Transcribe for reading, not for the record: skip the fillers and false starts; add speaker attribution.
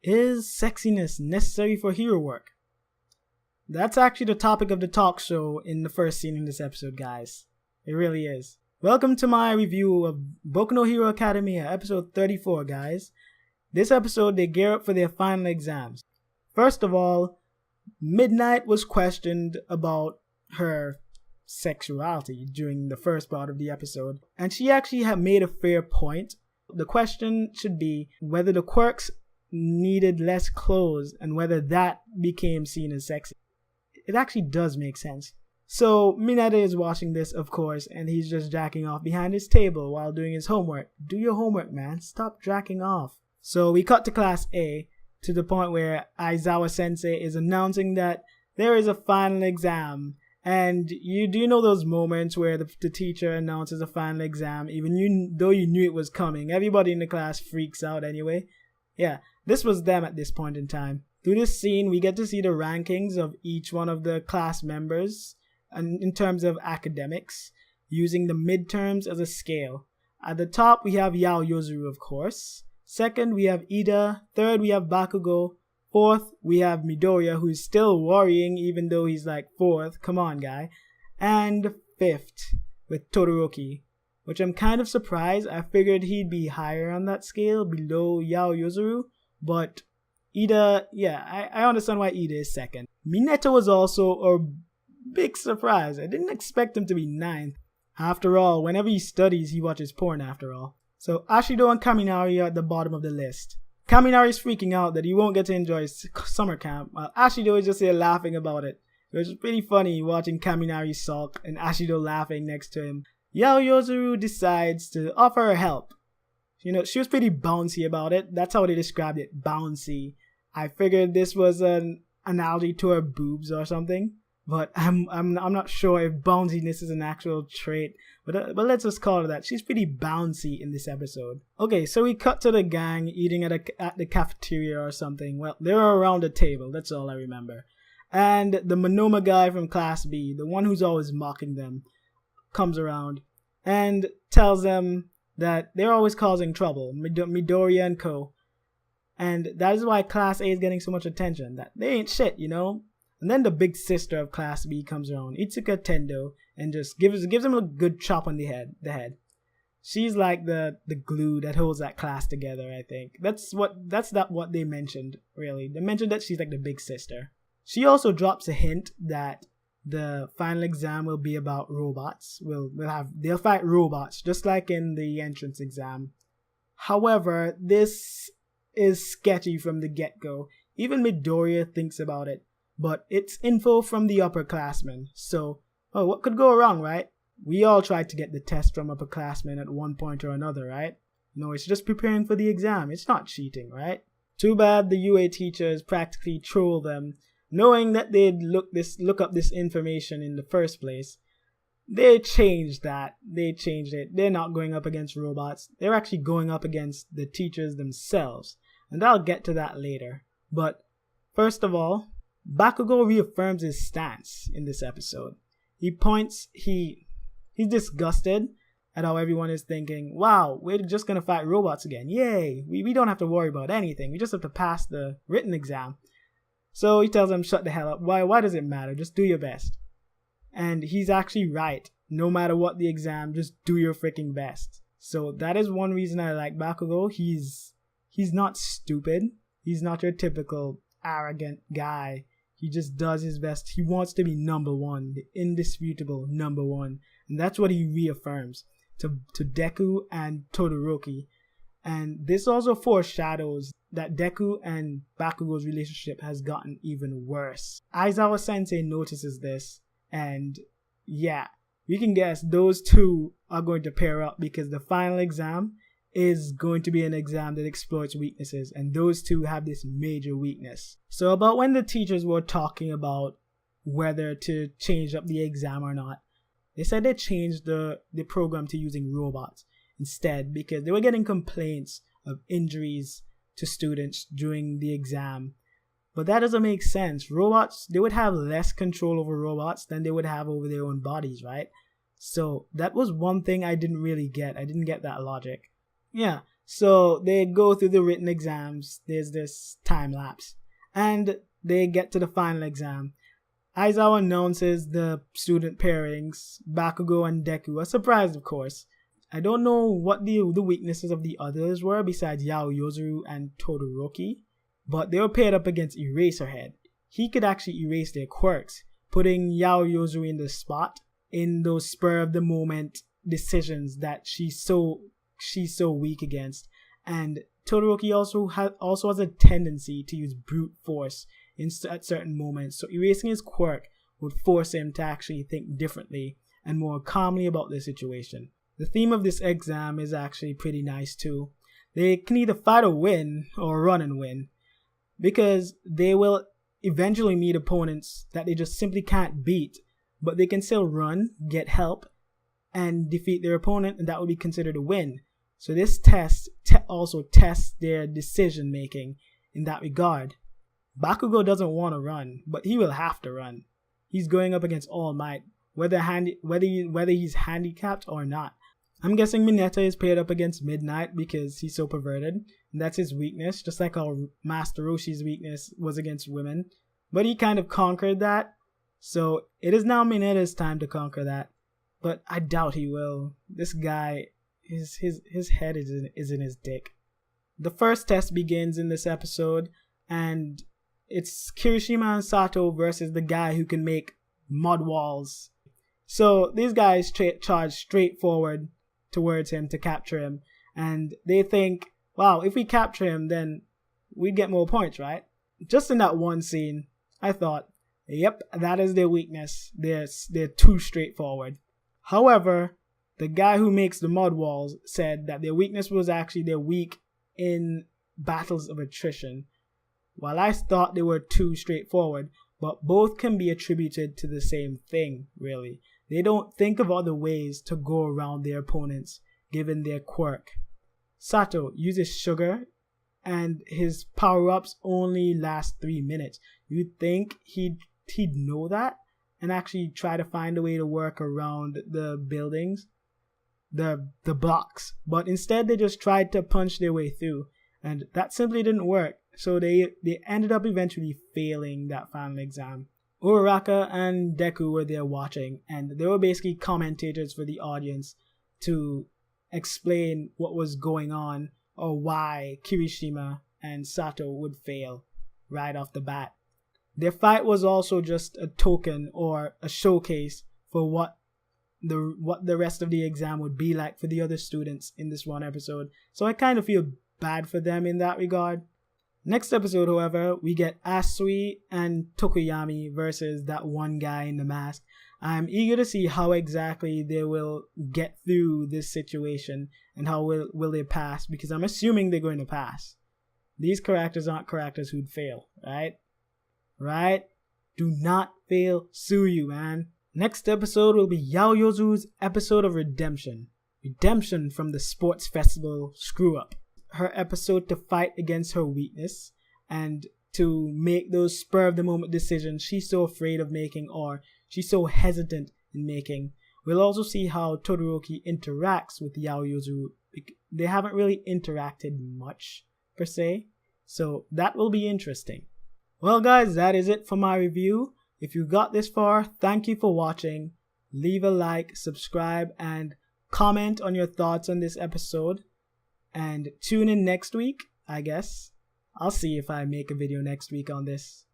Speaker 1: Is sexiness necessary for hero work? That's actually the topic of the talk show in the first scene in this episode, guys. It really is. Welcome to my review of Boku no Hero Academia, episode 34, guys. This episode, they gear up for their final exams. First of all, Midnight was questioned about her sexuality during the first part of the episode, and she actually had made a fair point. The question should be whether the quirks needed less clothes and whether that became seen as sexy. It actually does make sense. So Mineta is watching this, of course, and he's just jacking off behind his table while doing his homework. Do your homework, man. Stop jacking off. So we cut to class A, to the point where Aizawa Sensei is announcing that there is a final exam. And you do know those moments where the teacher announces a final exam, even though you knew it was coming. Everybody in the class freaks out anyway. Yeah, this was them at this point in time. Through this scene, we get to see the rankings of each one of the class members and in terms of academics, using the midterms as a scale. At the top, we have Yaoyorozu, of course. Second, we have Ida. Third, we have Bakugo. Fourth, we have Midoriya, who's still worrying even though he's like fourth. Come on, guy. And fifth, with Todoroki, which I'm kind of surprised. I figured he'd be higher on that scale, below Yaoyorozu. But Ida, yeah, I understand why Ida is second. Mineta was also a big surprise. I didn't expect him to be ninth. After all, whenever he studies, he watches porn after all. So Ashido and Kaminari are at the bottom of the list. Kaminari is freaking out that he won't get to enjoy summer camp, while Ashido is just here laughing about it. It was pretty funny watching Kaminari sulk and Ashido laughing next to him. Yaoyorozu decides to offer her help. You know, she was pretty bouncy about it. That's how they described it, bouncy. I figured this was an analogy to her boobs or something, but I'm not sure if bounciness is an actual trait. But let's just call it that. She's pretty bouncy in this episode. Okay, so we cut to the gang eating at the cafeteria or something. Well, they were around the table. That's all I remember. And the Monoma guy from Class B, the one who's always mocking them, comes around and tells them that they're always causing trouble, Midoriya and co. And that is why Class A is getting so much attention, that they ain't shit, you know? And then the big sister of Class B comes around, Itsuka Tendo, and just gives him a good chop on the head. She's like the glue that holds that class together, I think. That's what they mentioned, really. They mentioned that she's like the big sister. She also drops a hint that the final exam will be about robots. They'll fight robots, just like in the entrance exam. However, this is sketchy from the get-go. Even Midoriya thinks about it, but it's info from the upperclassmen. So, what could go wrong, right? We all tried to get the test from upperclassmen at one point or another, right? No, it's just preparing for the exam. It's not cheating, right? Too bad the UA teachers practically troll them, knowing that they'd look up this information in the first place. They changed that. They changed it. They're not going up against robots. They're actually going up against the teachers themselves. And I'll get to that later. But first of all, Bakugo reaffirms his stance in this episode. He's disgusted at how everyone is thinking, wow, we're just gonna fight robots again. Yay! We don't have to worry about anything. We just have to pass the written exam. So he tells them, shut the hell up. Why does it matter? Just do your best. And he's actually right. No matter what the exam, just do your freaking best. So that is one reason I like Bakugo. He's not stupid. He's not your typical arrogant guy. He just does his best. He wants to be number one, the indisputable number one. And that's what he reaffirms to Deku and Todoroki. And this also foreshadows that Deku and Bakugo's relationship has gotten even worse. Aizawa Sensei notices this, and yeah, we can guess those two are going to pair up because the final exam is going to be an exam that exploits weaknesses, and those two have this major weakness. So about when the teachers were talking about whether to change up the exam or not, they said they changed the program to using robots instead because they were getting complaints of injuries to students during the exam. But that doesn't make sense. Robots, they would have less control over robots than they would have over their own bodies, right? So that was one thing I didn't really get. I didn't get that logic. Yeah, So they go through the written exams. There's this time lapse. And they get to the final exam. Aizawa announces the student pairings. Bakugo and Deku are surprised, of course. I don't know what the weaknesses of the others were besides Yaoyorozu and Todoroki, but they were paired up against Eraserhead. He could actually erase their quirks, putting Yaoyorozu in the spot in those spur of the moment decisions that she's so weak against. And Todoroki also has a tendency to use brute force at certain moments, so erasing his quirk would force him to actually think differently and more calmly about the situation. The theme of this exam is actually pretty nice too. They can either fight or win, or run and win, because they will eventually meet opponents that they just simply can't beat, but they can still run, get help, and defeat their opponent, and that would be considered a win. So this test also tests their decision making in that regard. Bakugo doesn't want to run, but he will have to run. He's going up against All Might, whether he's handicapped or not. I'm guessing Mineta is paired up against Midnight because he's so perverted, and that's his weakness, just like how Master Roshi's weakness was against women. But he kind of conquered that, so it is now Mineta's time to conquer that. But I doubt he will. This guy, his head is in his dick. The first test begins in this episode, and it's Kirishima and Sato versus the guy who can make mud walls. So these guys charge straight forward towards him to capture him, and they think, wow, if we capture him, then we'd get more points, right? Just in that one scene, I thought, yep, that is their weakness. They're too straightforward. However, the guy who makes the mud walls said that their weakness was actually they're weak in battles of attrition. While I thought they were too straightforward, but both can be attributed to the same thing, really. They don't think of other ways to go around their opponents, given their quirk. Sato uses sugar, and his power-ups only last 3 minutes. You'd think he'd know that, and actually try to find a way to work around the buildings, the blocks. But instead, they just tried to punch their way through, and that simply didn't work. So they ended up eventually failing that final exam. Uraraka and Deku were there watching, and they were basically commentators for the audience to explain what was going on or why Kirishima and Sato would fail right off the bat. Their fight was also just a token or a showcase for what the rest of the exam would be like for the other students in this one episode. So I kind of feel bad for them in that regard. Next episode, however, we get Asui and Tokoyami versus that one guy in the mask. I'm eager to see how exactly they will get through this situation and how will they pass, because I'm assuming they're going to pass. These characters aren't characters who'd fail, right? Right? Do not fail Tsuyu, man. Next episode will be Yaoyorozu's episode of redemption. Redemption from the sports festival screw-up. Her episode to fight against her weakness and to make those spur-of-the-moment decisions she's so afraid of making or she's so hesitant in making. We'll also see how Todoroki interacts with Yaoyorozu. They haven't really interacted much, per se, so that will be interesting. Well guys, that is it for my review. If you got this far, thank you for watching. Leave a like, subscribe, and comment on your thoughts on this episode. And tune in next week, I guess. I'll see if I make a video next week on this.